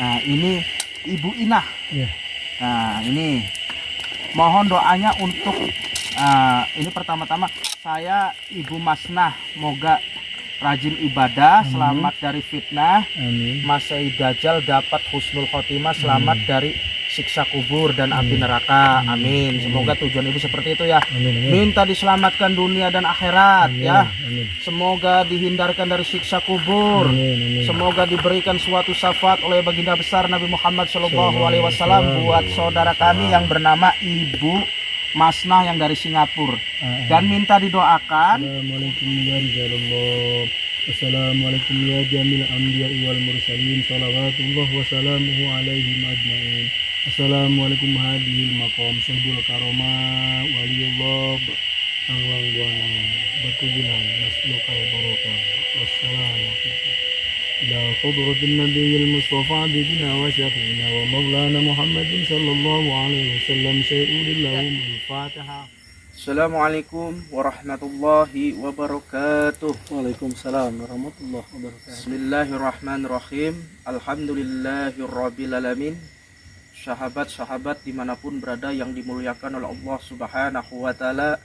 Nah, ini Ibu Inah. Ya. Nah, ini mohon doanya untuk ini pertama-tama saya Ibu Masnah, moga rajin ibadah, selamat dari fitnah, Masai Dajjal, dapat husnul khotimah, selamat dari siksa kubur dan api neraka. Amin. Semoga tujuan ibu seperti itu ya. Minta diselamatkan dunia dan akhirat ya. Semoga dihindarkan dari siksa kubur. Semoga diberikan suatu syafaat oleh baginda besar Nabi Muhammad SAW buat saudara kami yang bernama Ibu Masnah yang dari Singapura. Dan minta didoakan. Assalamualaikum ya Rizalullah. Assalamualaikum ya jamil anbiya'i wal mursalin. Salawatullah wa salamuhu alaihim ajma'in. Assalamualaikum hadihil maqam sahibul karomah waliyullah anglang buana batu bilang naslukal barokah. Wassalamualaikum ila qudratin nabiyil mustafa bidina wa syafi'ina wa maulana Muhammadin sallallahu alaihi wasallam sayyidillahum al-fatihah. Assalamualaikum warahmatullahi wabarakatuh. Waalaikumsalam warahmatullahi wabarakatuh. Bismillahirrahmanirrahim. Alhamdulillahirabbil alamin. Sahabat-sahabat dimanapun berada yang dimuliakan oleh Allah Subhanahu wa Ta'ala.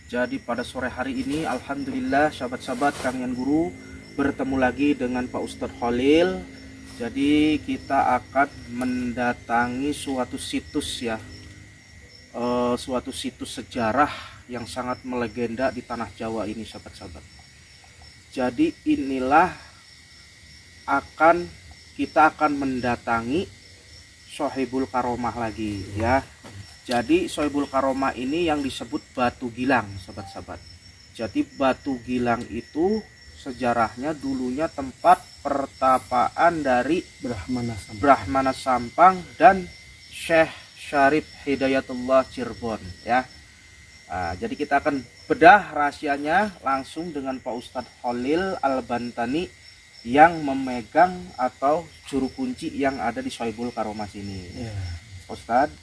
Jadi pada sore hari ini alhamdulillah sahabat-sahabat kalian guru bertemu lagi dengan Pak Ustadz Khalil. Jadi kita akan mendatangi suatu situs ya, suatu situs sejarah yang sangat melegenda di tanah Jawa ini sahabat-sahabat. Jadi inilah kita akan mendatangi Sohibul Karomah lagi ya. Jadi Sohibul Karomah ini yang disebut Batu Gilang sahabat-sahabat. Jadi Batu Gilang itu sejarahnya dulunya tempat pertapaan dari Brahmana Sampang dan Syekh Syarif Hidayatullah Cirebon ya. Jadi kita akan bedah rahasianya langsung dengan Pak Ustadz Khalil Al-Bantani yang memegang atau juru kunci yang ada di Sohibul Karomah sini. Ustadz,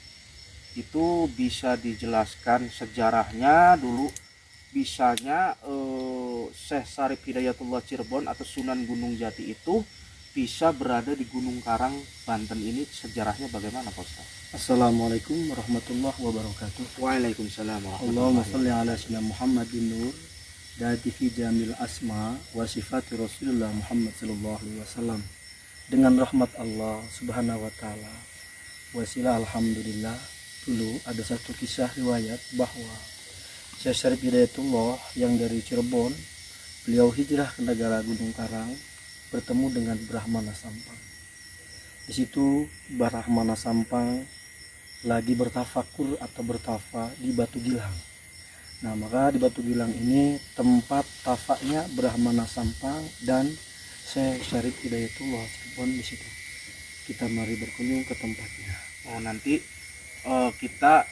itu bisa dijelaskan sejarahnya dulu, bisanya Syekh Syarif Hidayatullah Cirebon atau Sunan Gunung Jati itu bisa berada di Gunung Karang, Banten ini, sejarahnya bagaimana Pak Ustadz? Assalamualaikum warahmatullahi wabarakatuh. Waalaikumsalam Allahumma warahmatullahi salli ala sayyidina Muhammadin nur dati fi jamil asma wa sifati Rasulullah Muhammad sallallahu alaihi wasallam. Dengan rahmat Allah Subhanahu wa taala, wasilah alhamdulillah. Dulu ada satu kisah riwayat bahwa Syekh Syarif Hidayatullah yang dari Cirebon, beliau hijrah ke negara Gunung Karang bertemu dengan Brahmana Sampang. Di situ Brahmana Sampang lagi bertafakur atau bertafa di Batu Gilang. Nah, maka di Batu Gilang ini tempat tafaknya Brahmana Sampang dan Syekh Syarif Hidayatullah Cirebon di situ. Kita mari berkunjung ke tempatnya. Oh, nanti kita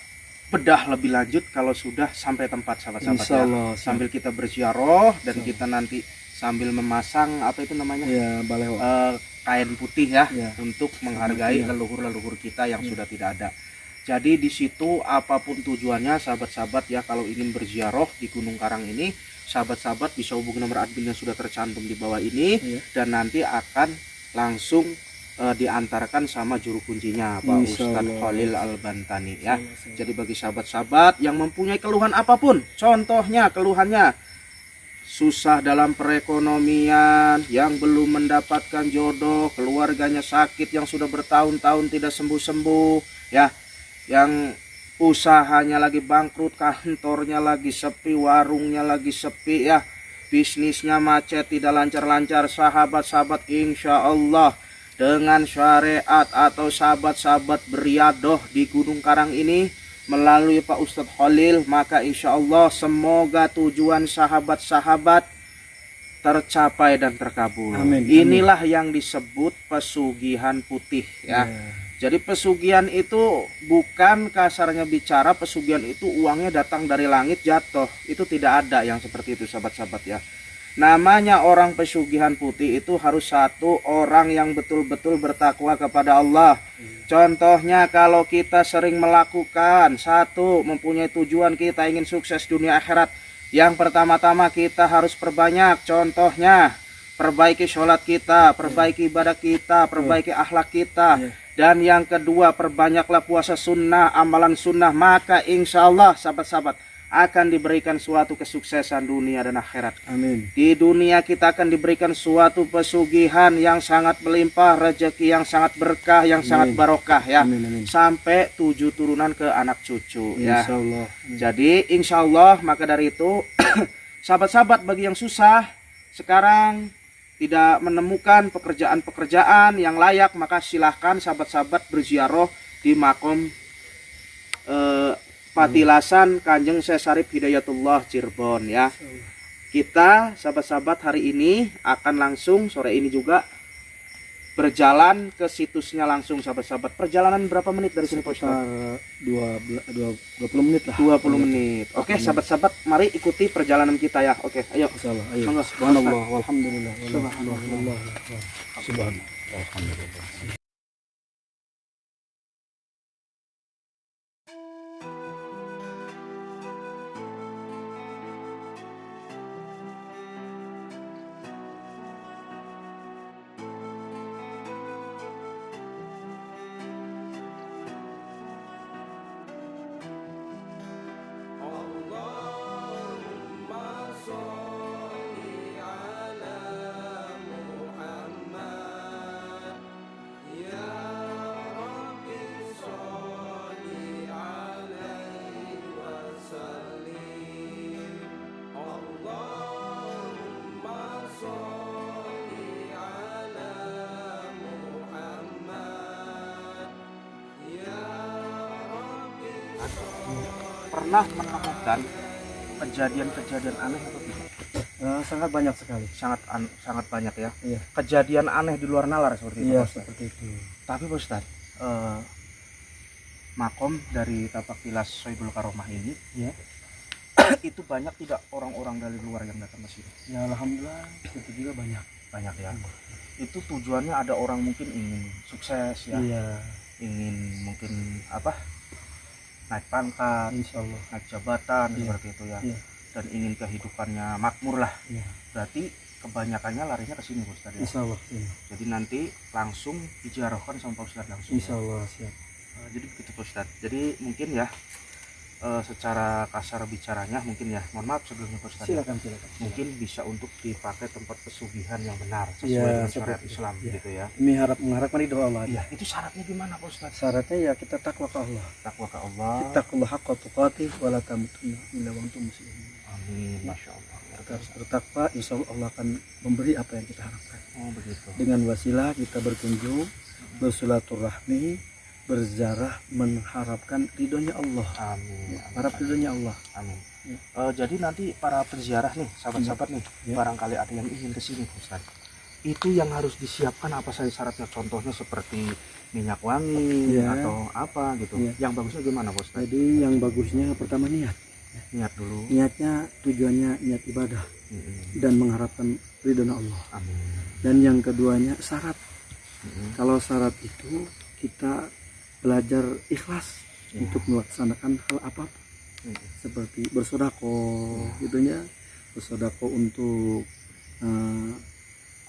bedah lebih lanjut kalau sudah sampai tempat sahabat-sahabat ya. Sambil kita berziarah dan kita nanti sambil memasang apa itu namanya? Ya, baleho. Kain putih ya, untuk menghargai leluhur-leluhur kita yang sudah tidak ada. Jadi di situ apapun tujuannya sahabat-sahabat ya, kalau ingin berziarah di Gunung Karang ini, sahabat-sahabat bisa hubungi nomor admin yang sudah tercantum di bawah ini dan nanti akan langsung diantarkan sama juru kuncinya Pak Ustadz Khalil Al-Bantani ya. Jadi bagi sahabat-sahabat yang mempunyai keluhan apapun, contohnya keluhannya susah dalam perekonomian, yang belum mendapatkan jodoh, keluarganya sakit yang sudah bertahun-tahun tidak sembuh-sembuh ya, yang usahanya lagi bangkrut, kantornya lagi sepi, warungnya lagi sepi ya, bisnisnya macet, tidak lancar-lancar, sahabat-sahabat insya Allah dengan syariat atau sahabat-sahabat beriadoh di Gunung Karang ini melalui Pak Ustadz Khalil, maka insya Allah semoga tujuan sahabat-sahabat tercapai dan terkabul. Amin. Inilah yang disebut pesugihan putih ya. Jadi pesugihan itu bukan kasarnya bicara, pesugihan itu uangnya datang dari langit jatuh. Itu tidak ada yang seperti itu sahabat-sahabat ya. Namanya orang pesugihan putih itu harus satu orang yang betul-betul bertakwa kepada Allah. Contohnya kalau kita sering melakukan satu, mempunyai tujuan kita ingin sukses dunia akhirat, yang pertama-tama kita harus perbanyak. Contohnya perbaiki sholat kita, perbaiki ibadah kita, perbaiki akhlak kita. Dan yang kedua, perbanyaklah puasa sunnah, amalan sunnah, maka insya Allah sahabat-sahabat akan diberikan suatu kesuksesan dunia dan akhirat. Amin. Di dunia kita akan diberikan suatu pesugihan yang sangat melimpah, rezeki yang sangat berkah, yang sangat barokah ya. Amin, amin. Sampai 7 turunan ke anak cucu ya. Insya Allah. Jadi insya Allah, maka dari itu sahabat-sahabat bagi yang susah sekarang tidak menemukan pekerjaan-pekerjaan yang layak, maka silahkan sahabat-sahabat berziarah di makom Patilasan Kanjeng Syekh Syarif Hidayatullah Cirebon ya. Kita sahabat-sahabat hari ini akan langsung sore ini juga berjalan ke situsnya langsung sahabat-sahabat. Perjalanan berapa menit dari sini Pak Ustaz? 20 menit lah. 20 menit. Oke, sahabat-sahabat, mari ikuti perjalanan kita ya. Oke, ayo. Insyaallah. Ayo. Monggo. Subhanallah walhamdulillah. Subhanallah. Subhanallah. Alhamdulillah. Pernah menemukan kejadian-kejadian aneh atau tidak? Sangat banyak sekali. Sangat banyak ya. Iya. Kejadian aneh di luar nalar seperti itu. Iya, Pak Ustaz. seperti itu. Tapi Pak Ustaz, makom dari Tapak Tilas Sohibul Karomah ini Ya. itu banyak tidak orang-orang dari luar yang datang ke sini? Ya alhamdulillah itu juga banyak. Banyak ya. Itu tujuannya ada orang mungkin ingin sukses ya. Iya. Ingin mungkin apa? Naik pangkat, Insya Allah. naik jabatan Iya. seperti itu ya. Iya. Dan ingin kehidupannya makmur lah. Iya. Berarti kebanyakannya larinya ke sini Pak Ustaz ya. Insya Allah. Iya. Jadi nanti langsung dijarahkan sama Pak Ustaz langsung. Insya Allah siap. Jadi begitu Pak Ustaz. Jadi mungkin ya secara kasar bicaranya mungkin ya, mohon maaf sebelumnya Pak Ustaz. Silakan. Mungkin bisa untuk dipakai tempat pesugihan yang benar sesuai Iya, dengan syariat seperti itu. Islam Iya. gitu ya. Ini mengharapkan ridho Allah. Iya, itu syaratnya gimana Pak Ustaz? Syaratnya ya kita takwa ke Allah. Takwa ke Allah. Ittaqullah haqqa tuqatih wa la tamutunna illa wa antum muslimun. Amin. Masya Allah. Kita harus bertakwa, insya Allah akan memberi apa yang kita harapkan. Oh begitu. Dengan wasilah kita berkunjung, bersilaturahmi, berziarah, mengharapkan ridhonya Allah. Amin. Harap ridhonya Allah. Amin. Ya. Jadi nanti para penziarah nih, sahabat-sahabat nih, Ya. barangkali ada yang ingin ke sini Pak Ustaz. Itu yang harus disiapkan apa saja syaratnya? Contohnya seperti minyak wangi Ya. atau apa gitu. Ya. Yang bagusnya gimana Pak Ustaz? Jadi yang bagusnya pertama niat. Niat dulu. Niatnya tujuannya niat ibadah dan mengharapkan ridhonya Allah. Amin. Dan yang keduanya syarat. Mm-mm. Kalau syarat itu kita belajar ikhlas Ya. untuk melaksanakan hal apapun. Mm-mm. Seperti bersodako gitunya, bersodako untuk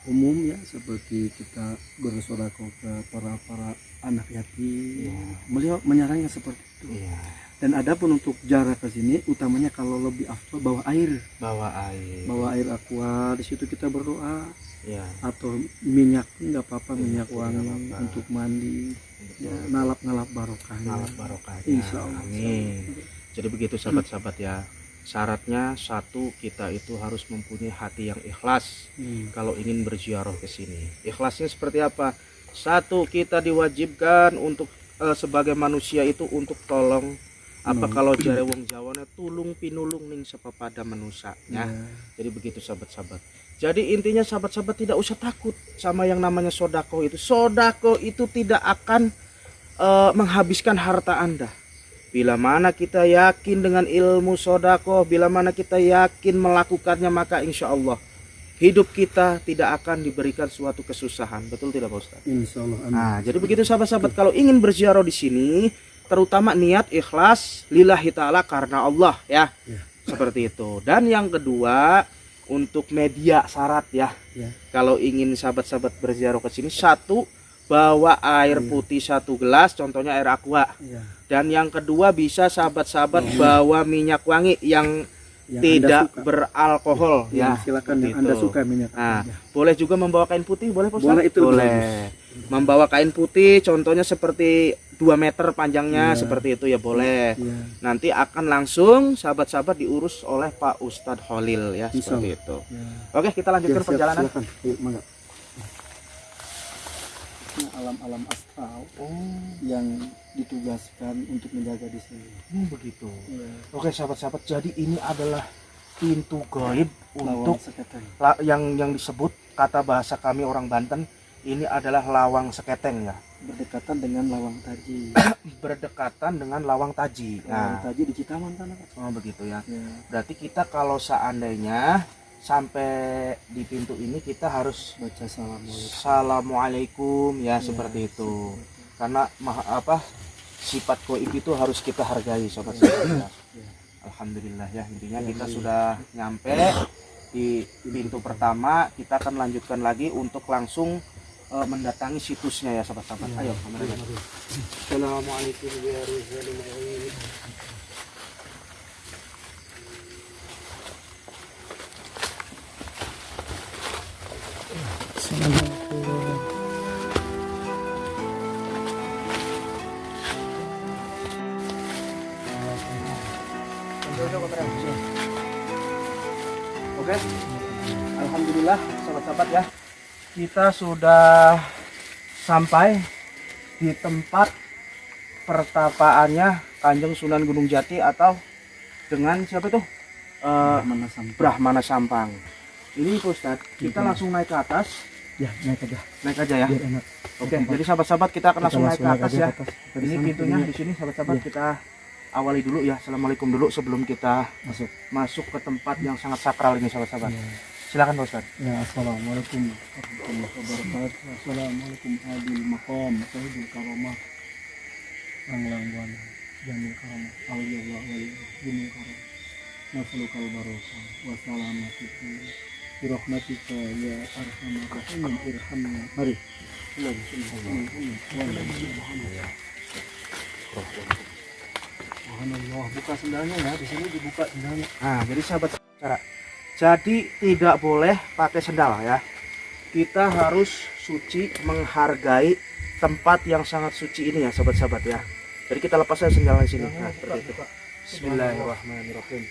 umum ya, seperti kita bersodako ke para anak yatim. Ya. Beliau menyarankan seperti itu. Iya. Dan adapun untuk jarak ke sini utamanya kalau lebih afdal bawa air Bawa air. aqua, di situ kita berdoa, Ya. atau minyak pun nggak apa-apa, Iya, minyak nggak wangi apa-apa. untuk mandi ya, Betul. ngalap barokahnya. Ngalap barokahnya. Insya Allah. Amin. Jadi begitu sahabat-sahabat ya. Syaratnya satu, kita itu harus mempunyai hati yang ikhlas kalau ingin berziarah ke sini. Ikhlasnya seperti apa? Satu, kita diwajibkan untuk sebagai manusia itu untuk tolong apa kalau jare wong Jawane tulung pinulung ning sepepada manusanya. Ya. Jadi begitu sahabat-sahabat. Jadi intinya sahabat-sahabat tidak usah takut sama yang namanya sodako itu. Sodako itu tidak akan menghabiskan harta Anda. Bila mana kita yakin dengan ilmu sodako, bila mana kita yakin melakukannya, maka insya Allah hidup kita tidak akan diberikan suatu kesusahan. Betul tidak Pak Ustaz? Insya Allah. Amin. Nah, jadi begitu sahabat-sahabat, kalau ingin berziarah di sini, terutama niat ikhlas lillahi ta'ala karena Allah ya. Ya. Seperti itu. Dan yang kedua, untuk media syarat ya. Ya. Kalau ingin sahabat-sahabat berziarah ke sini, satu, bawa air putih 1 gelas, contohnya air aqua. Ya. Dan yang kedua, bisa sahabat-sahabat bawa minyak wangi yang Yang tidak Anda suka. beralkohol Ya, ya. silakan seperti yang Anda itu. suka minyak. Nah, Ya. boleh juga membawa kain putih, boleh Pak Ustaz? Boleh, itu lebih boleh. Membawa kain putih, contohnya seperti 2 meter panjangnya, Ya. seperti itu ya boleh. Ya. Nanti akan langsung sahabat-sahabat diurus oleh Pak Ustadz Khalil ya, Insya seperti Allah. itu. Ya. Oke, kita lanjutkan Ya, siap, perjalanan. silakan. Ayo, mangga. Nah, alam-alam astral yang ditugaskan untuk menjaga di sini. Begitu. Ya. Oke, sahabat-sahabat, jadi ini adalah pintu gaib Lawang untuk seketeng. yang disebut kata bahasa kami orang Banten, ini adalah lawang seketeng ya. Berdekatan dengan lawang taji. Berdekatan dengan lawang taji. Lawang Nah, taji di Citaman sana, Pak. oh begitu ya. Ya. Berarti kita kalau seandainya sampai di pintu ini kita harus Baca assalamualaikum. Assalamualaikum ya, Ya, seperti itu. seperti itu. Karena sifat gaib itu harus kita hargai sobat-sobat. Ya. Alhamdulillah ya, intinya Ya, kita ya. sudah nyampe di pintu pertama. Kita akan lanjutkan lagi untuk langsung mendatangi situsnya ya sahabat-sahabat. Ya. Ayo kameramen. Assalamualaikum warahmatullahi wabarakatuh. Oke, alhamdulillah sahabat-sahabat ya, kita sudah sampai di tempat pertapaannya Kanjeng Sunan Gunung Jati atau dengan siapa itu? Mana sampai? Brahmana Sampang. Ini Pak Ustadz, kita langsung naik ke atas, Ya, naik aja. naik aja ya. Biar enak. Oke, jadi sahabat-sahabat kita akan langsung naik ke atas aja ya. ke atas. Dari Ini sana pintunya pintunya. di sini sahabat-sahabat, Iya. kita awali dulu ya. Assalamualaikum dulu sebelum kita Masuk. masuk ke tempat yang sangat sakral ini sahabat-sahabat. Ya. Silakan Pak Ustadz. Ya, assalamualaikum warahmatullahi wabarakatuh. Assalamualaikum adil maqam sahibul karamah. Langlang jamil karamah. Aliyallah wali jamil karamah. Nasalukal barakah wa salamatika birahmatika ya arhamar rahimin irhamna. Mari. Subhanallah, buka sendalnya ya. Di sini dibuka sendalnya. Nah, jadi sahabat cara. Jadi tidak boleh pakai sendal ya. Kita harus suci, menghargai tempat yang sangat suci ini ya sahabat-sahabat ya. Jadi kita lepas saja sendalnya di sini. Nah, seperti itu. Bismillahirrahmanirrahim.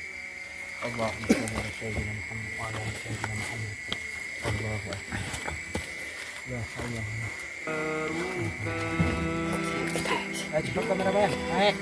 Allahumma shalli ala sayyidina Muhammad wa ala ali sayyidina Muhammad. Allahu akbar. La haula wa la quwwata. Ayo cepat kameramen, naik.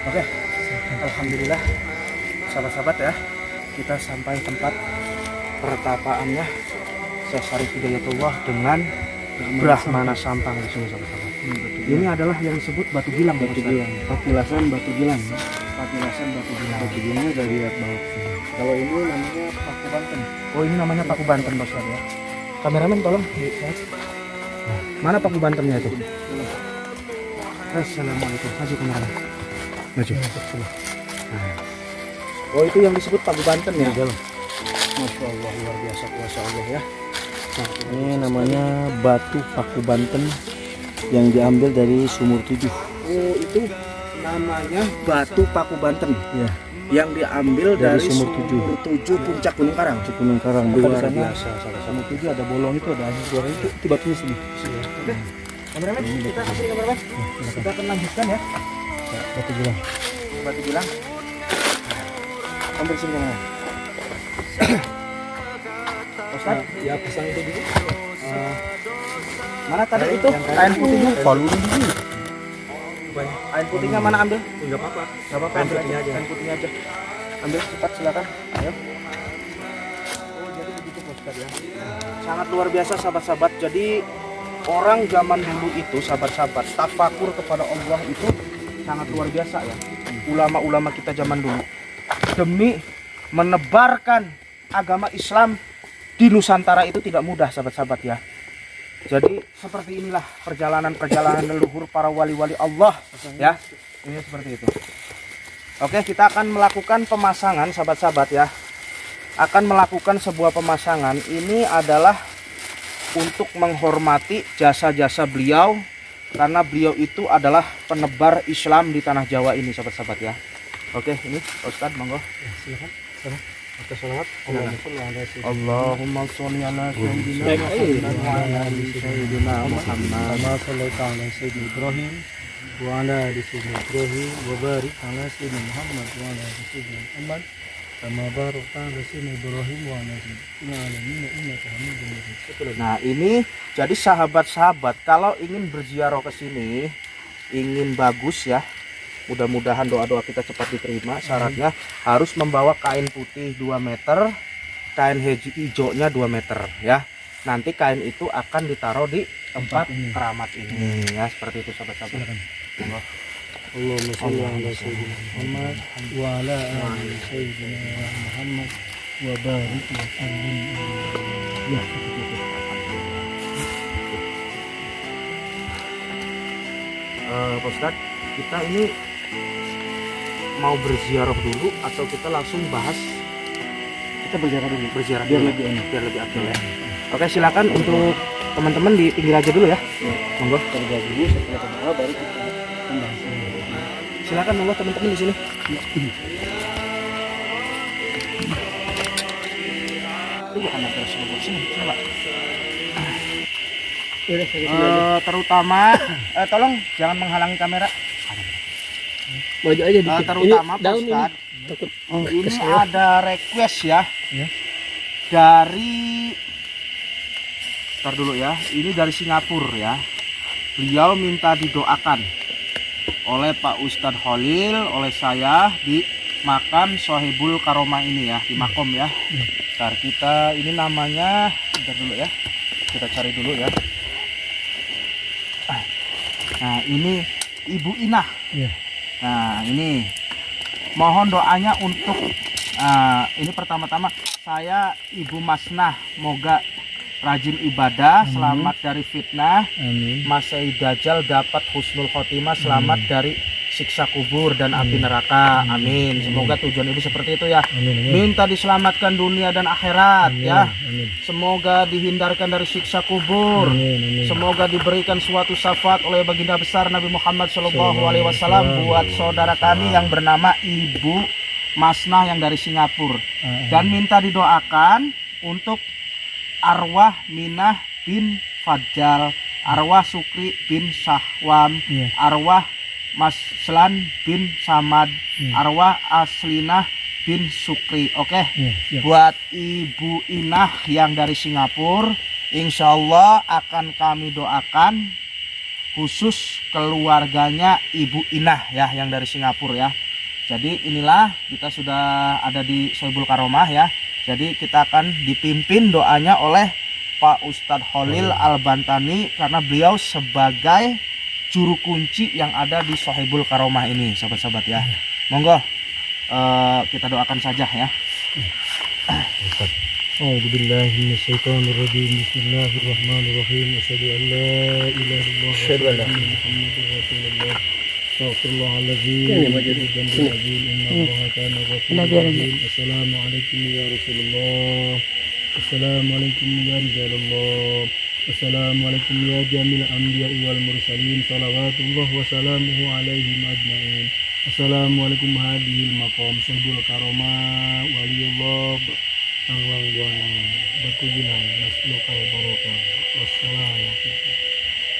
Oke, alhamdulillah sahabat-sahabat ya, kita sampai tempat pertapaannya Syekh Syarif Hidayatullah dengan Brahmana Sampang di sini sahabat-sahabat. Ini adalah yang disebut batu gilang. Batu gilang, patilasan batu gilang. Patilasan batu gilang. Batu gilangnya dari bawah sini. Kalau ini namanya Paku Banten. Oh, ini namanya Paku Banten Bos ya. Kameramen tolong lihat. Nah, mana Paku Bantennya itu? Assalamualaikum. Maju kameramen. Maju. Nah. Oh, itu yang disebut Paku Banten ya. Jalan. Masya Allah, luar biasa kuasa Allah ya. Ini namanya batu paku Banten yang diambil dari Sumur 7. Oh, itu namanya batu paku Banten Ya, yang diambil dari dari Sumur Sumur 7 Puncak Gunung Karang. Gunung Karang. Maka di Luar sana biasa, Sumur 7 ada bolong itu, ada air keluar itu batunya sini. Oke, kameramen, kita kasih kameramen. Kita akan lanjutkan ya. Batu bilang. Batu bilang. Ambil sini kameramen. Ustaz, Ya, pasang itu dulu. mana tadi itu kain putihnya? Palu dulu. Kain putihnya mana ambil? Enggak apa-apa. Gak apa-apa, Kain ambil putihnya aja. Kain putihnya aja. Ambil cepat, silakan. Ayo. Oh, jadi begitu Ustaz ya. Sangat luar biasa sahabat-sahabat. Jadi orang zaman dulu itu sahabat-sahabat tafakur kepada Allah itu sangat luar biasa ya. Ulama-ulama kita zaman dulu demi menebarkan agama Islam di Nusantara itu tidak mudah sahabat-sahabat ya. Jadi seperti inilah perjalanan-perjalanan leluhur para wali-wali Allah ya. Ini seperti itu. Oke, kita akan melakukan pemasangan sahabat-sahabat ya. Akan melakukan sebuah pemasangan. Ini adalah untuk menghormati jasa-jasa beliau, karena beliau itu adalah penebar Islam di tanah Jawa ini sahabat-sahabat ya. Oke, ini Ustadz monggo. Ya, silakan. Kita salawat. Allahumma sholli ala sayyidina Muhammad wa ala ali sayyidina Muhammad. Kama shallaita ala sayyidina Ibrahim wa ala ali sayyidina Ibrahim wa barik ala sayyidina Muhammad wa ala ali sayyidina Muhammad. Kama barakta ala sayyidina Ibrahim wa ala ali sayyidina alamin innaka Hamidum Majid. Nah, ini jadi sahabat-sahabat kalau ingin berziarah ke sini, ingin bagus ya, mudah-mudahan doa-doa kita cepat diterima. Syaratnya harus membawa kain putih 2 meter, kain hijaunya 2 meter ya. Nanti kain itu akan ditaruh di tempat keramat ini ya, seperti itu sahabat-sahabat. Allahumma shalli ala sayyidina Muhammad wa ala ali sayyidina Muhammad wa barik wa sallim. Ya, Pak Ustadz, kita ini mau berziarah dulu atau kita langsung bahas? kita berziarah dulu. Berziarah Biar dulu. lebih enak. Biar lebih akil ya. Oke, silakan untuk teman-teman di pinggir aja dulu ya. Monggo. Terlebih dulu setelah berdoa baru kita membahas. Silakan monggo teman-teman di sini. Itu bukan ada sebuah sini, coba. Terutama tolong jangan menghalangi kamera. Maju aja dikit. Terutama Pak daun Ustadz, ini. Takut. ini ada request ya, Ya. dari ntar dulu ya, ini dari Singapura ya. Beliau minta didoakan oleh Pak Ustadz Khalil, oleh saya di makam Sohibul Karomah ini ya, di makom ya. Ntar kita ini namanya, ntar dulu ya, kita cari dulu ya. Nah, ini Ibu Inah. Ya. Nah, ini mohon doanya untuk ini pertama-tama saya Ibu Masnah, moga rajin ibadah, selamat dari fitnah, Amin. Mas Said Dajjal dapat husnul khotimah, selamat dari siksa kubur dan api neraka. Amin. Semoga tujuan ibu seperti itu ya. Amin. Minta diselamatkan dunia dan akhirat ya. Amin. Semoga dihindarkan dari siksa kubur. Amin. Semoga diberikan suatu syafaat oleh baginda besar Nabi Muhammad SAW buat saudara kami yang bernama Ibu Masnah yang dari Singapura. Dan minta didoakan untuk arwah Minah bin Fajjal, arwah Sukri bin Syahwam, Ya. arwah Mas Selan bin Samad, Ya. arwah Aslinah bin Sukri. Oke. Ya, siap. Buat Ibu Inah yang dari Singapura, insya Allah akan kami doakan khusus keluarganya Ibu Inah ya yang dari Singapura ya. Jadi inilah kita sudah ada di Sohibul Karomah ya. Jadi kita akan dipimpin doanya oleh Pak Ustadz Khalil Al-Bantani, karena beliau sebagai juru kunci yang ada di Sohibul Karomah ini sahabat-sahabat ya. Monggo kita doakan saja ya. A'udzubillahi minasyaitonir rajim. Bismillahirrahmanirrahim. Asyhadu an la ilaha illallah wa asyhadu anna Muhammadar Rasulullah. Assalamualaikum ya Rasulullah. Assalamualaikum ya Rizalullah. Assalamualaikum ya jamil anbiya'i wal mursalin. Salawatullah wa salamuhu alaihim ajma'in. Assalamualaikum hadihil maqam sahibul karomah waliyullah tangwang buana bakubilang naslukal barokah. Wassalamualaikum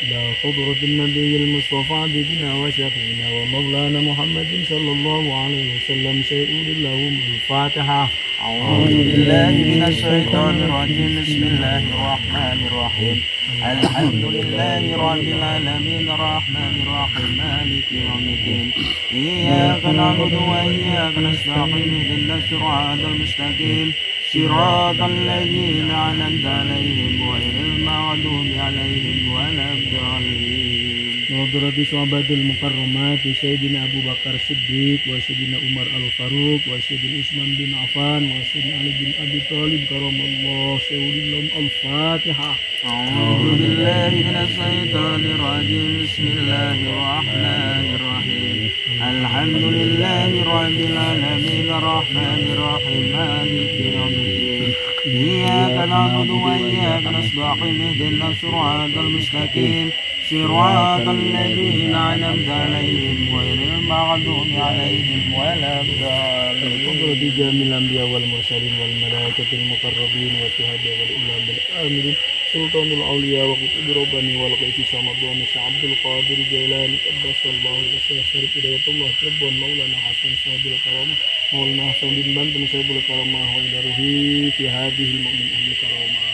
ila khudratin nabiyil mustafa bidina wa syafi'ina wa maulana muhammadin sallallahu alaihi wasallam sayyidillahum al-fatihah. أعوذ بالله من الشيطان الرجيم بسم الله الرحمن الرحيم الحمد لله رب العالمين الرحمن الرحيم مالك يوم الدين إياك نعبد وإياك نستعين اهدنا الصراط المستقيم صراط الذين أنعمت عليهم غير المغضوب عليهم ولا الضالين. Nadrati sahabatul mukarramat Sayyidina Abu Bakar Siddiq wa Sayyidina Umar Al-Faruq wa Sayyidina Utsman bin Affan wa Sayyidina Ali bin Abi Thalib karamallahu wajhahum. Al-Fatihah. A'udzu billahi minasy syaithanir rajim. Bismillahir rahmanir rahim. Alhamdulillahi rabbil alamin arrahmanir rahim maliki yaumiddin. Iyyaka na'budu wa iyyaka nasta'in ihdinas siratal mustaqim. صراط الذين أنعمت عليهم غير المغضوب عليهم ولا الضالين. Al-Qadr jamil anbiya wal mursalin wal malaikatil muqarrabin wa syuhada wal ulama al amirin sultanul awliya wa qutub rabbani wal qaisi samadun Abdul Qadir Jailani qaddasallahu wa syarif hidayatullah rabbun maulana hasan sabil karamah maulana hasan bin banten sabil karamah wa daruhi fi hadhihi mu'min ahli karamah.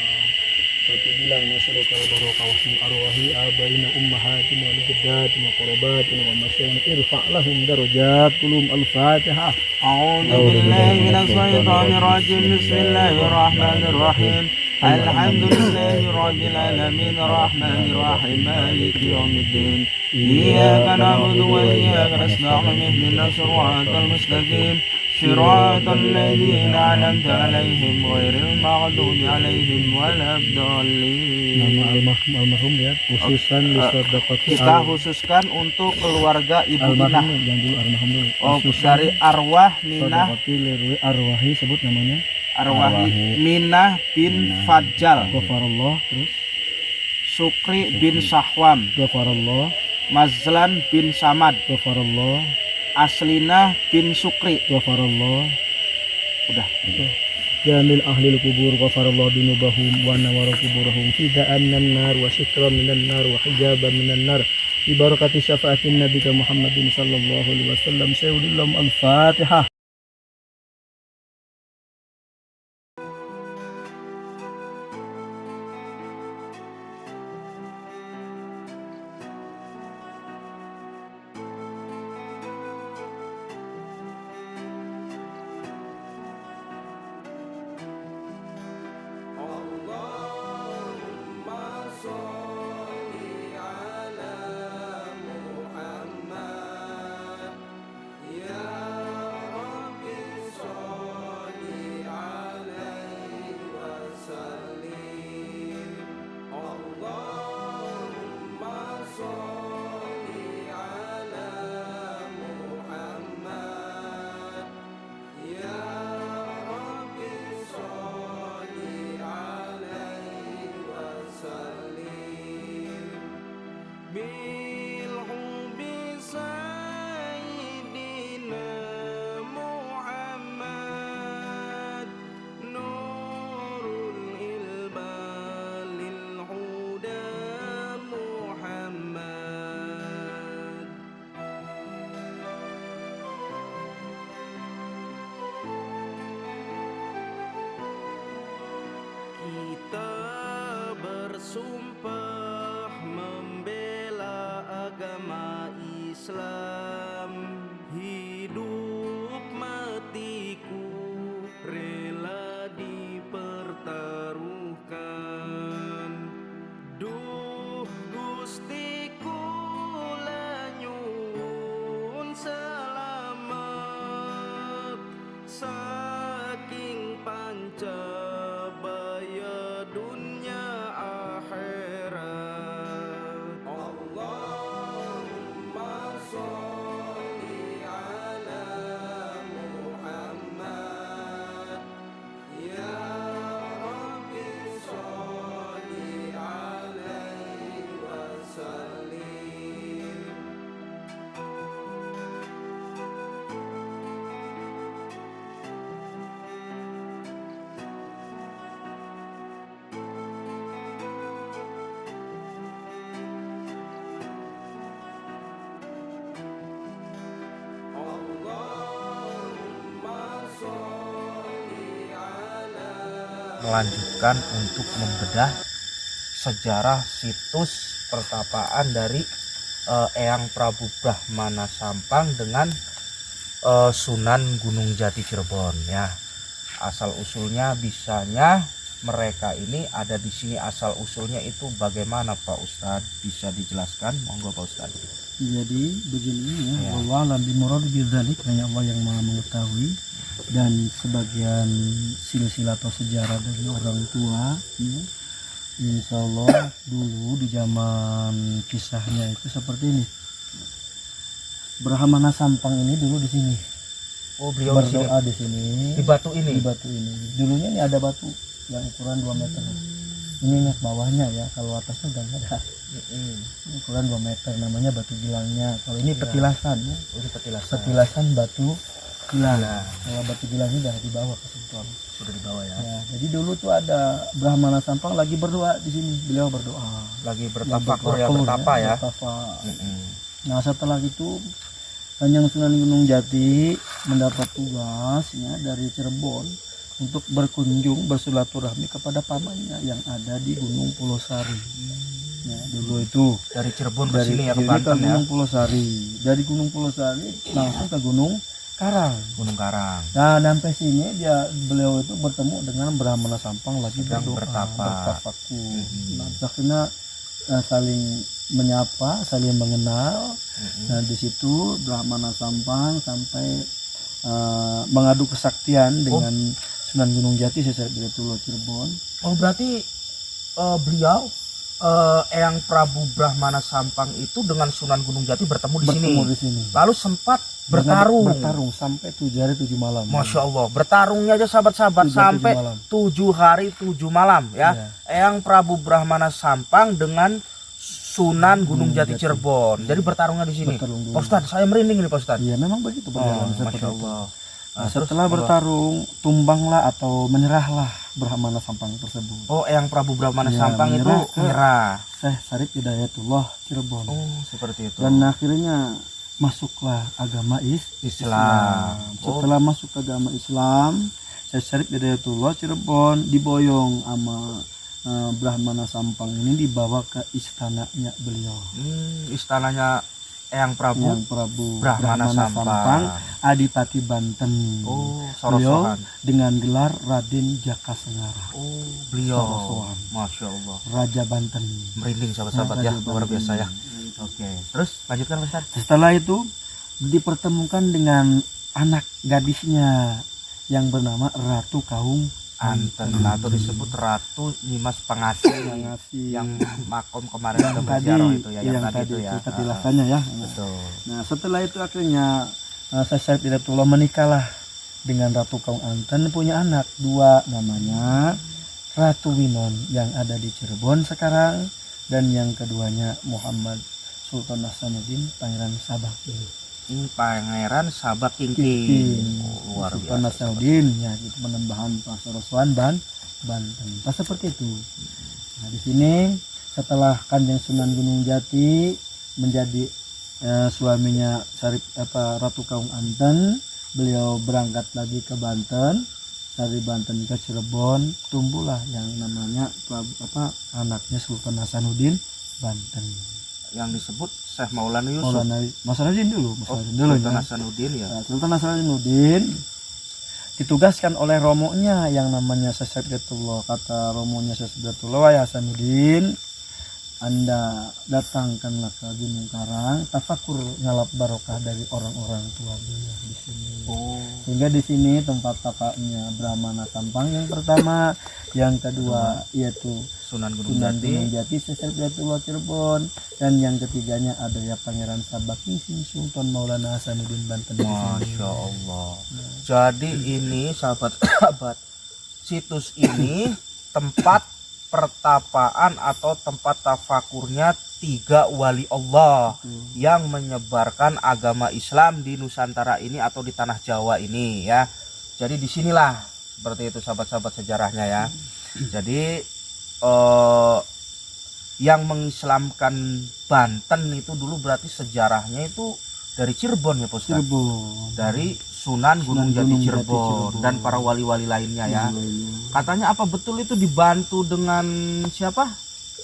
Satu bilang nasalukal barokah wa arwahi abaina ummahatina wa jaddatina wa qarabatina wa masyayikh irfa' lahum darajat kulum. Al-Fatihah. A'udzu billahi minasy syaithanir rajim. Bismillahir rahmanir rahim. Alhamdulillahi rabbil alamin arrahmanir rahim maliki yaumiddin. Iyyaka na'budu wa iyyaka nasta'in ihdinas siratal mustaqim. صراط الذين أنعمت عليهم غير المغضوب عليهم ولا الضالين. Nama almarhum ya khususan kita khususkan untuk keluarga Ibu Minah. Yang dulu almarhum dulu. Oh, dari arwah Minah. Arwahi sebut namanya. Arwahi Minah bin Fajjal. Ghafarallah. Terus Sukri bin Sahwam. Ghafarallah. Mazlan bin Samad. Ghafarallah. Aslina bin Sukri. Ghafarallah. Udah. Jamil ahlil kubur ghafarallahu dunubahum wa nawara kuburahum fida'an minan nar wa sitran minan nar wa hijaban minan nar bi barakati syafaatin nabiyyi Muhammadin sallallahu alaihi wasallam. Sayyidillahum. Al-Fatihah. melanjutkan untuk membedah sejarah situs pertapaan dari Eyang Prabu Brahmana Sampang dengan Sunan Gunung Jati Cirebon ya. Asal usulnya bisanya mereka ini ada di sini, asal usulnya itu bagaimana Pak Ustadz, bisa dijelaskan? Monggo Pak Ustadz. Jadi begini ya, Allah alam bimurad bidzalik, hanya Allah yang Maha mengetahui. Dan sebagian silsilah atau sejarah dari orang tua ya, insya Allah dulu di zaman kisahnya itu seperti ini. Brahmana Sampang ini dulu di sini. Oh, beliau berdoa di sini. Di batu ini. Di batu ini. Dulunya ini ada batu yang ukuran 2 meter. Ini nih bawahnya ya, kalau atasnya udah nggak ada. Ukuran 2 meter, namanya batu gilangnya. Kalau ini petilasan ya. Oh, ini petilasan. Petilasan batu gilang. Kalau batu gilang ini udah di bawah kesentuhan. Sudah di bawah ya. Jadi dulu tuh ada Brahmana Sampang lagi berdoa di sini. Beliau berdoa. Lagi bertafakur ya, bertapa ya. Nah setelah itu Kanjeng Sunan Gunung Jati mendapat tugas ya dari Cirebon untuk berkunjung bersilaturahmi kepada pamannya yang ada di Gunung Pulau Sari. Ya, dulu itu dari Cirebon ke dari sini ya, ke Banten Banten ya. Gunung Pulau Sari. Dari Gunung Pulau Sari langsung ke Gunung Karang. Gunung Karang. Nah, sampai sini beliau itu bertemu dengan Brahmana Sampang lagi berdoa, bertafakur. Nah, akhirnya saling menyapa, saling mengenal. Nah, di situ Brahmana Sampang sampai mengadu kesaktian dengan Sunan Gunung Jati, Sesar Bidatulo Cirebon. Oh, berarti beliau Eyang Prabu Brahmana Sampang itu dengan Sunan Gunung Jati bertemu di sini. Lalu sempat bertarung sampai 7 hari 7 malam. Masya Allah, bertarungnya aja sahabat-sahabat sampai 7 hari 7 malam ya. Eyang Prabu Brahmana Sampang dengan Sunan Gunung Jati Cirebon. Jadi bertarungnya di sini. Pak Ustadz, saya merinding nih Pak Ustadz. Iya, memang begitu perjalanan Masya Allah. Nah, setelah bertarung, tumbanglah atau menyerahlah Brahmana Sampang tersebut. Oh, Eyang Prabu Brahmana Sampang itu menyerah. Syekh Syarif Hidayatullah Cirebon. Oh, seperti itu. Dan akhirnya masuklah agama Islam. Setelah masuk agama Islam, Syekh Syarif Hidayatullah Cirebon diboyong sama Brahmana Sampang ini, dibawa ke istananya beliau. Istananya Eyang Prabu Brahmana Sampang, Adipati Banten. Oh, beliau dengan gelar Raden Jaka Sengara. Oh, beliau. Masya Allah. Raja Banten. Merinding sahabat-sahabat ya, luar biasa ya. Oke, terus lanjutkan Ustaz. Setelah itu dipertemukan dengan anak gadisnya yang bernama Ratu Kaung Anten, atau disebut Ratu Nimas Pangasih yang makom kemarin yang tadi itu ya, yang tadi itu ya, petilasannya ya. Betul. Nah, setelah itu akhirnya Syekh Hidayatullah menikahlah dengan Ratu Kaung Anten, punya anak 2 namanya Ratu Winon yang ada di Cirebon sekarang, dan yang keduanya Muhammad Sultan Hasanuddin Pangeran Sabah. Pangeran Sabah Kingking. Luar biasa. Sultan Hasanuddin ya, itu penembahan Pasuruan Banten. Pas seperti itu. Nah, di sini setelah Kanjeng Sunan Gunung Jati menjadi suaminya Ratu Kaung Anten, beliau berangkat lagi ke Banten. Dari Banten ke Cirebon, tumbuhlah yang namanya anaknya Sultan Hasanuddin Banten. Yang disebut Syekh Maulana Yusuf. Mas Hasanuddin dulu. Sultan Hasanuddin ya. Nah, Sultan Hasanuddin ditugaskan oleh romonya yang namanya Syekh Hidayatullah. Kata romonya Syekh Hidayatullah, "Wahai Hasanuddin, Anda datangkanlah ke Gunung Karang, tafakur ngalap barokah dari orang-orang tua beliau di sini." Sehingga di sini tempat tapaknya Brahmana Sampang yang pertama, yang kedua yaitu Sunan Gunung Jati, Syekh Hidayatullah Cirebon, dan yang ketiganya adalah Pangeran Sabah Kingking Sultan Maulana Hasanuddin Banten. Masya Allah. Jadi ini sahabat-sahabat, situs ini tempat pertapaan atau tempat tafakurnya 3 wali Allah yang menyebarkan agama Islam di Nusantara ini atau di tanah Jawa ini ya. Jadi disinilah seperti itu sahabat-sahabat sejarahnya ya. Jadi yang mengislamkan Banten itu dulu berarti sejarahnya itu dari Cirebon ya Pak Ustadz. Cirebon. Dari Sunan Gunung Jati Gunung Jati Cirebon Cirebon. dan para wali-wali lainnya ya. Lainnya. Katanya apa betul itu dibantu dengan siapa?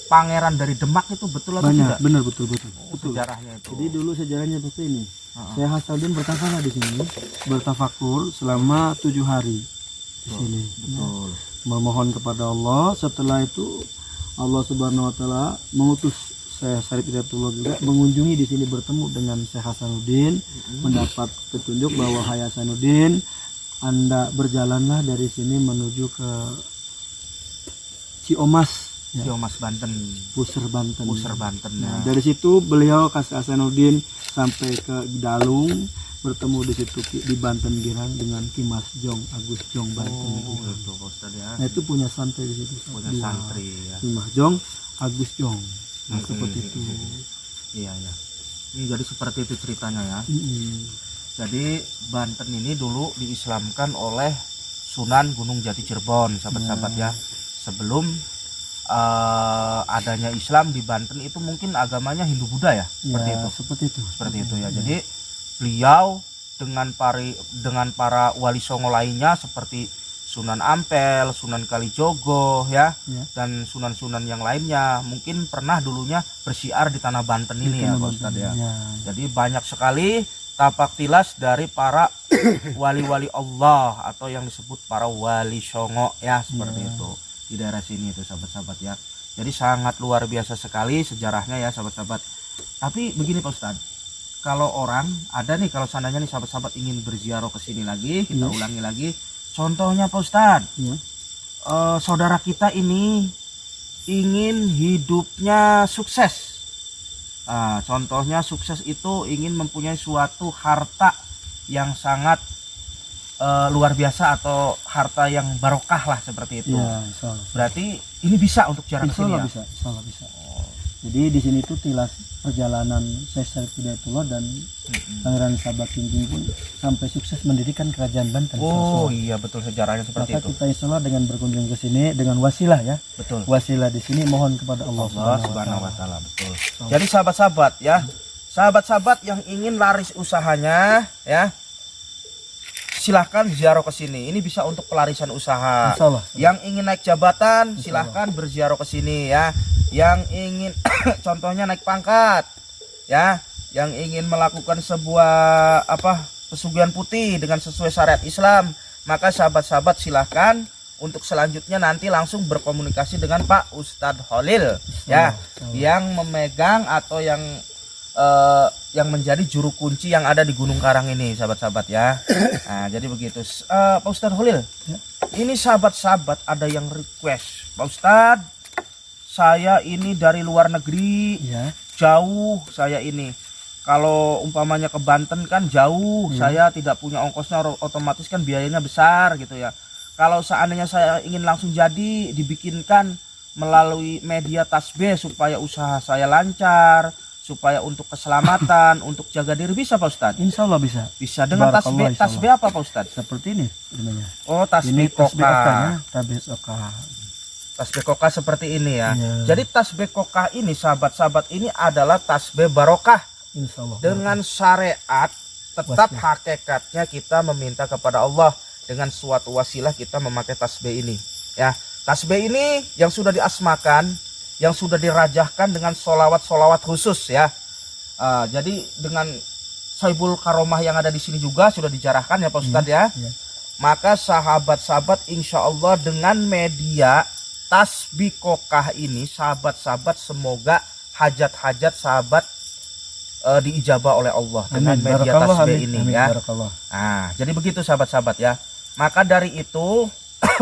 Pangeran dari Demak itu betul atau tidak? Benar betul. Sejarahnya itu. Jadi dulu sejarahnya seperti ini. Heeh. Syekh Hasanuddin bertafakur di sini, bertafakur selama 7 hari di sini. Betul. Memohon kepada Allah. Setelah itu Allah Subhanahu Wa Taala mengutus Syekh Syarif Hidayatullah juga mengunjungi di sini, bertemu dengan Syekh Hasanuddin, mendapat petunjuk bahwa hai Hasanuddin, Anda berjalanlah dari sini menuju ke Ciomas. Ya. Ciomas Banten. Puser Banten. Ya. Nah, dari situ beliau kasih Hasanuddin sampai ke Dalung, bertemu di situ di Banten Girang dengan Ki Mas Jong, Agus Jong Banten. Itu Pak Ustadz ya. Nah, itu punya santri di situ. Punya santri ya. Ki Mas Jong, Agus Jong. Nah, seperti itu. Iya ya. Ini jadi seperti itu ceritanya ya. Jadi Banten ini dulu diislamkan oleh Sunan Gunung Jati Cirebon, sahabat-sahabat ya. Sebelum adanya Islam di Banten itu mungkin agamanya Hindu Buddha ya, seperti itu. Seperti itu ya. Jadi beliau dengan para wali songo lainnya seperti Sunan Ampel, Sunan Kalijogo ya, dan sunan-sunan yang lainnya mungkin pernah dulunya bersiar di tanah Banten ini ya Pak Ustadz ya. Jadi banyak sekali tapak tilas dari para wali-wali Allah atau yang disebut para wali songo ya, seperti itu di daerah sini itu sahabat-sahabat ya. Jadi sangat luar biasa sekali sejarahnya ya sahabat-sahabat. Tapi begini Pak Ustadz, kalau orang ada nih, kalau seandainya nih sahabat-sahabat ingin berziarah ke sini lagi, kita ulangi lagi. Contohnya Pak Ustadz, saudara kita ini ingin hidupnya sukses. Contohnya sukses itu ingin mempunyai suatu harta yang sangat luar biasa atau harta yang barokah lah seperti itu. Ya, berarti ini bisa untuk jarak ke sini ya? Bisa. Jadi di sini tuh tilas perjalanan Syekh Syarif Hidayatullah dan Pangeran Sabak Kinjing pun sampai sukses mendirikan kerajaan Banten. Iya betul, sejarahnya seperti itu. Maka kita insya Allah dengan berkunjung ke sini dengan wasilah ya. Betul. Wasilah di sini mohon kepada Allah Subhanahu wa taala. Betul. Jadi sahabat-sahabat ya, sahabat-sahabat yang ingin laris usahanya ya, silahkan ziarah ke sini. Ini bisa untuk pelarisan usaha. Insyaallah. Yang ingin naik jabatan, silahkan berziarah ke sini ya. Yang ingin contohnya naik pangkat ya, yang ingin melakukan sebuah pesugihan putih dengan sesuai syariat Islam, maka sahabat-sahabat silahkan untuk selanjutnya nanti langsung berkomunikasi dengan Pak Ustadz Khalil ya, yang memegang atau yang menjadi juru kunci yang ada di Gunung Karang ini sahabat-sahabat ya. Nah, jadi begitu Pak Ustadz Khalil ya. Ini sahabat-sahabat ada yang request, Pak Ustadz, saya ini dari luar negeri ya, jauh saya ini. Kalau umpamanya ke Banten kan jauh, saya tidak punya ongkosnya, otomatis kan biayanya besar gitu ya. Kalau seandainya saya ingin langsung jadi dibikinkan melalui media tasbih supaya usaha saya lancar, supaya untuk keselamatan, untuk jaga diri, bisa Pak Ustadz? Insya Allah bisa. Bisa dengan tasbih apa Pak Ustadz? Seperti ini namanya. Oh, tasbih koka. Tasbih koka seperti ini ya. Jadi tasbih koka ini sahabat-sahabat ini adalah tasbih barokah. Insyaallah. Dengan syariat tetap hakikatnya kita meminta kepada Allah dengan suatu wasilah kita memakai tasbih ini ya. Tasbih ini yang sudah diasmakan, yang sudah dirajahkan dengan solawat-solawat khusus ya. Jadi dengan Soibul Karomah yang ada di sini juga sudah dijarahkan ya Pak Ustadz ya. Maka sahabat-sahabat insya Allah dengan media tasbih kokah ini, sahabat-sahabat semoga hajat-hajat sahabat diijabah oleh Allah dengan media tasbih ini ya. Nah, jadi begitu sahabat-sahabat ya. Maka dari itu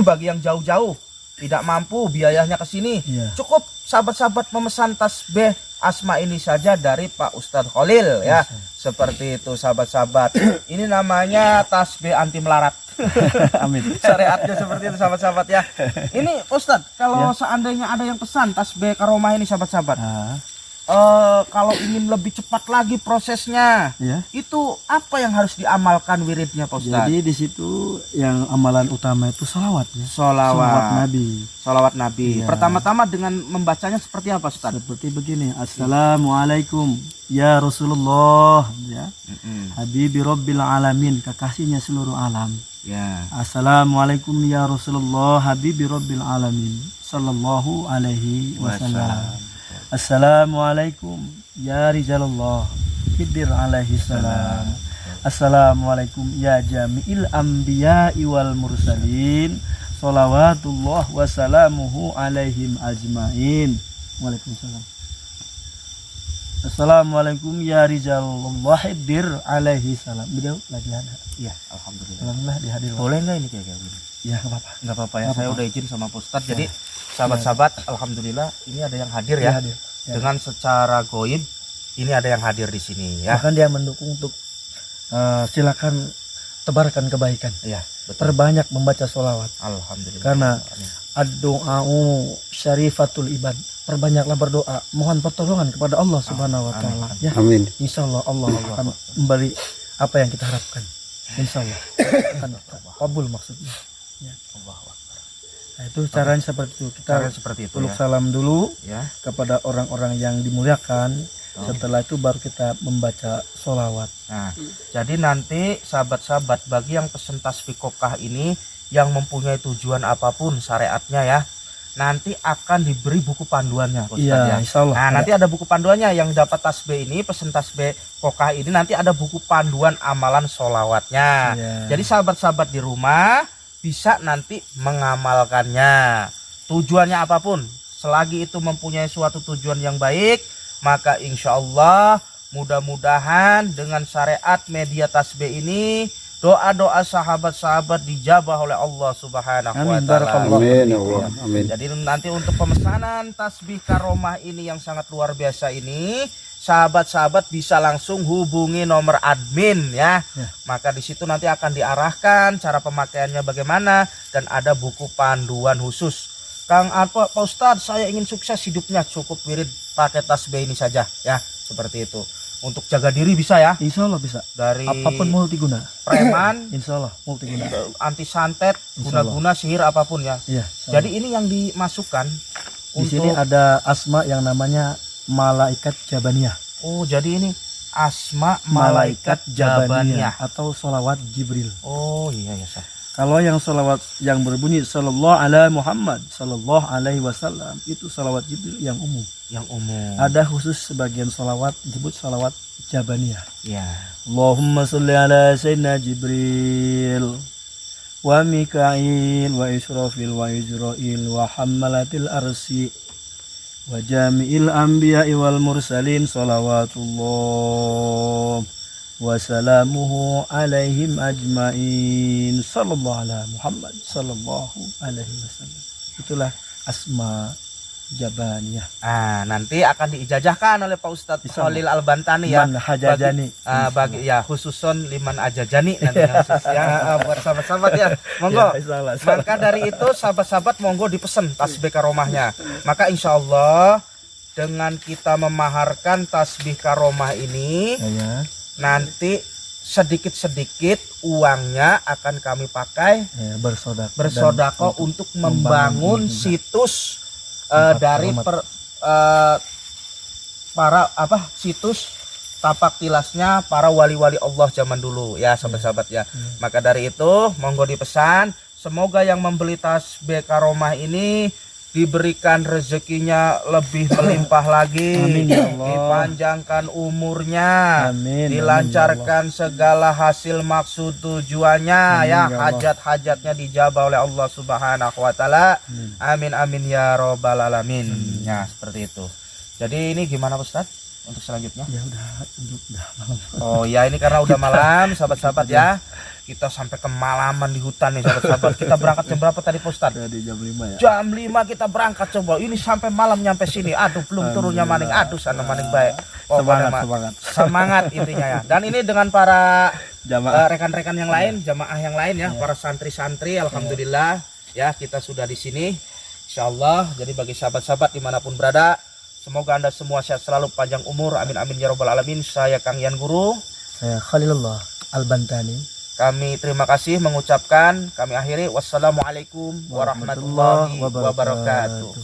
bagi yang jauh-jauh tidak mampu biayanya ke sini, cukup sahabat-sahabat memesan tasbih asma ini saja dari Pak Ustadz Khalil ya. Seperti itu sahabat-sahabat. Ini namanya tasbih anti melarat. Amin. Syariatnya seperti itu sahabat-sahabat ya. Ini Ustadz, kalau seandainya ada yang pesan tasbih karomah ini sahabat-sahabat, kalau ingin lebih cepat lagi prosesnya, Ya. itu apa yang harus diamalkan wiridnya Pak Ustadz? Jadi di situ yang amalan utama itu salawat ya. Sholawat Nabi. Sholawat Nabi. Iya. Pertama-tama dengan membacanya seperti apa Ustadz? Seperti begini. Assalamualaikum ya Rasulullah ya. Habibi Rabbil Alamin, kekasihnya seluruh alam. Ya. Assalamualaikum ya Rasulullah, Habibi Rabbil Alamin, sallallahu alaihi wasallam. Assalamualaikum ya Rijalallah, Khidir alaihi salam. Assalamualaikum ya Jami'il Anbiya'i wal Mursalin, salawatullah wassalamuhu alaihim ajmain. Waalaikumsalam. Assalamualaikum ya Rijalallah, Khidir alaihi salam. Beliau lagi ada. Iya, alhamdulillah. Alhamdulillah dihadir. Boleh nggak ini kayak gini? Ya, enggak apa-apa. Nggak apa-apa ya. Nggak Saya apa-apa. udah izin sama Pak Ustadz. Jadi sahabat-sahabat, alhamdulillah ini ada yang hadir ya. Hadir. Ya. Dengan secara goib, ini ada yang hadir di sini ya. Bahkan dia mendukung untuk silakan tebarkan kebaikan. Iya, betul. Perbanyak membaca sholawat. Alhamdulillah. Karena Amin. ad-do'a'u syarifatul ibad. Perbanyaklah berdoa, mohon pertolongan kepada Allah Subhanahu wa taala. Ya. Amin. Insyaallah Allah akan memberi apa yang kita harapkan. Insyaallah akan kabul maksudnya. Ya. Nah, itu caranya seperti itu. Kita Caranya seperti itu peluk ya. salam dulu Ya. kepada orang-orang yang dimuliakan. Setelah itu baru kita membaca sholawat. Nah, jadi nanti sahabat-sahabat bagi yang pesen tasbih kokah ini yang mempunyai tujuan apapun syariatnya ya, nanti akan diberi buku panduannya Pak Ustadz, Iya, ya. insya Allah. Nah, nanti ada buku panduannya yang dapat tasbih ini, pesen tasbih kokah ini nanti ada buku panduan amalan sholawatnya. Iya. Jadi sahabat-sahabat di rumah bisa nanti mengamalkannya. Tujuannya apapun, selagi itu mempunyai suatu tujuan yang baik, maka insya Allah mudah-mudahan dengan syariat media tasbih ini doa-doa sahabat-sahabat dijabah oleh Allah Subhanahu wa Amin. taala. Barakallah. Amin ya Allah. Amin. Jadi nanti untuk pemesanan tasbih karomah ini yang sangat luar biasa ini, sahabat-sahabat bisa langsung hubungi nomor admin ya. Ya. Maka di situ nanti akan diarahkan cara pemakaiannya bagaimana dan ada buku panduan khusus. Kang apa Pak Ustadz, saya ingin sukses hidupnya, cukup wirid pakai tasbih ini saja ya, seperti itu. Untuk jaga diri bisa ya, Insya Allah bisa. dari Apapun multiguna. preman, Insya Allah multiguna. anti santet, Insya Allah. guna-guna sihir apapun ya. Iya. Jadi ini yang dimasukkan di sini ada asma yang namanya malaikat jabaniyah. Oh, jadi ini asma malaikat jabaniyah. atau sholawat Jibril. Oh iya ya sah. Kalau yang sholawat yang berbunyi sallallahu ala Muhammad sallallahu alaihi wasallam itu sholawat Jibril yang umum. Yang umum. Ada khusus sebagian sholawat disebut sholawat jabaniyah. Ya. Allahumma salli ala sayyidina Jibril wa Mikail wa Israfil wa Ijrail wa hammalatil arsi wa jami'il anbiya'i wal mursalin salawatullah wa salamuhu alaihim ajmain sallallahu ala Muhammad sallallahu alaihi wasallam. Itulah asma jabaniyah. Ah, nanti akan diijazahkan oleh Pak Ustadz Bisa, Khalil Al-Bantani ya. Man hajajani. Bagi ya khususon liman ajajani nanti yang khusus ya buat sahabat-sahabat ya. Monggo. Ya, salah. Maka dari itu sahabat-sahabat monggo dipesen tasbih karomahnya. Maka insya Allah dengan kita memaharkan tasbih karomah ini, Ya, nanti sedikit-sedikit uangnya akan kami pakai ya, bersodako untuk membangun juga. situs Tempat dari hormat. para situs tapak tilasnya para wali-wali Allah zaman dulu ya sahabat-sahabat ya. Maka dari itu monggo dipesan, semoga yang membeli tasbih karomah ini diberikan rezekinya lebih melimpah lagi, Amin, ya Allah. dipanjangkan umurnya, Amin, dilancarkan segala hasil maksud tujuannya Amin, ya, ya Allah. hajat-hajatnya dijabah oleh Allah Subhanahu wa taala. Amin amin ya robbal alamin. Ya, seperti itu. Jadi ini gimana Ustaz untuk selanjutnya? Ya udah malam. Oh ya, ini karena udah malam sahabat-sahabat ya. Kita sampai kemalaman di hutan nih sahabat-sahabat. Kita berangkat jam berapa tadi Pak Ustaz? Dari jam 5 ya. Jam 5 kita berangkat coba. Ini sampai malam nyampe sini. Aduh, belum turunnya maning. Aduh, sana maning baik. Semangat intinya ya. Dan ini dengan para Jamaah. rekan-rekan yang lain, jamaah yang lain ya, para santri-santri, alhamdulillah ya kita sudah di sini. Insyaallah. Jadi bagi sahabat-sahabat dimanapun berada, Semoga Anda semua sehat selalu, panjang umur. Amin amin ya robbal alamin. Saya Kang Yan Guru. Saya Khalilullah Al-Bantani. Kami terima kasih mengucapkan, kami akhiri. Wassalamualaikum warahmatullahi wabarakatuh.